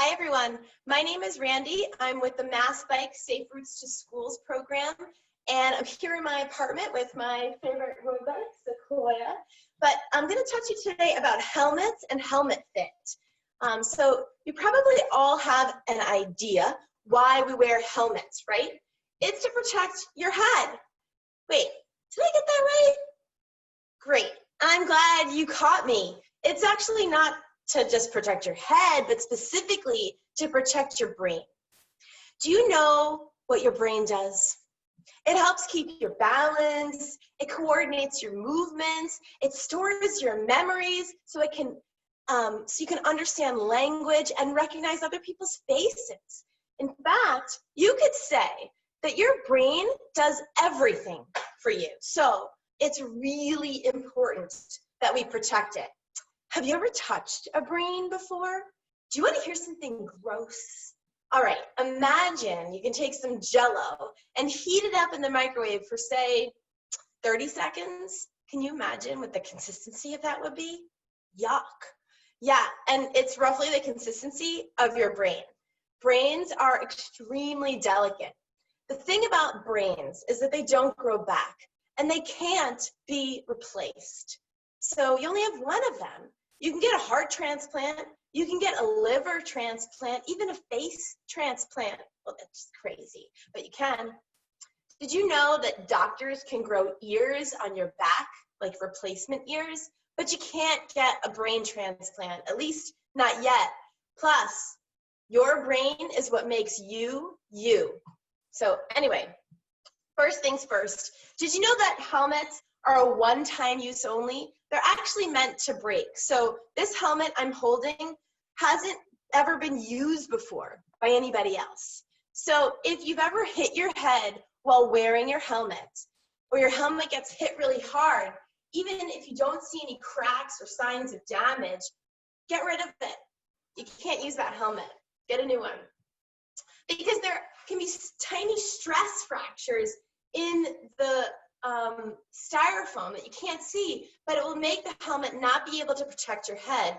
Hi everyone, my name is Randy. I'm with the Mass Bike Safe Routes to Schools program, and I'm here in my apartment with my favorite road bike, Sequoia. But I'm going to talk to you today about helmets and helmet fit. So you probably all have an idea why we wear helmets, right? It's to protect your head. Wait, did I get that right? Great, I'm glad you caught me. It's actually not to just protect your head, but specifically to protect your brain. Do you know what your brain does? It helps keep your balance, it coordinates your movements, it stores your memories so you can understand language and recognize other people's faces. In fact, you could say that your brain does everything for you. So it's really important that we protect it. Have you ever touched a brain before? Do you want to hear something gross? All right, imagine you can take some Jell-O and heat it up in the microwave for, say, 30 seconds. Can you imagine what the consistency of that would be? Yuck. Yeah, and it's roughly the consistency of your brain. Brains are extremely delicate. The thing about brains is that they don't grow back, and they can't be replaced. So you only have one of them. You can get a heart transplant, you can get a liver transplant, even a face transplant. Well, that's just crazy, but you can. Did you know that doctors can grow ears on your back, like replacement ears, but you can't get a brain transplant, at least not yet. Plus, your brain is what makes you, you. So anyway, first things first, did you know that helmets are a one-time use only? They're actually meant to break. So this helmet I'm holding hasn't ever been used before by anybody else. So if you've ever hit your head while wearing your helmet, or your helmet gets hit really hard, even if you don't see any cracks or signs of damage, get rid of it. You can't use that helmet. Get a new one. Because there can be tiny stress fractures in the styrofoam that you can't see, but it will make the helmet not be able to protect your head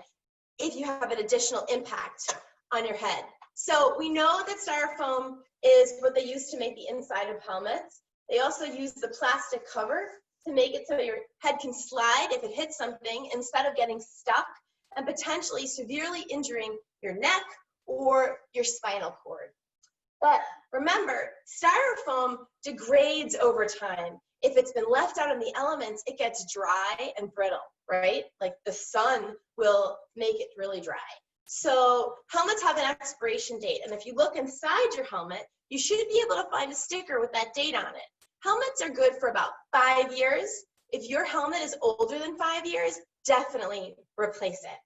if you have an additional impact on your head. So we know that styrofoam is what they use to make the inside of helmets. They also use the plastic cover to make it so your head can slide if it hits something instead of getting stuck and potentially severely injuring your neck or your spinal cord. But remember, styrofoam degrades over time. If it's been left out in the elements, it gets dry and brittle, right? Like the sun will make it really dry. So helmets have an expiration date, and if you look inside your helmet, you should be able to find a sticker with that date on it. Helmets are good for about 5 years. If your helmet is older than 5 years, definitely replace it.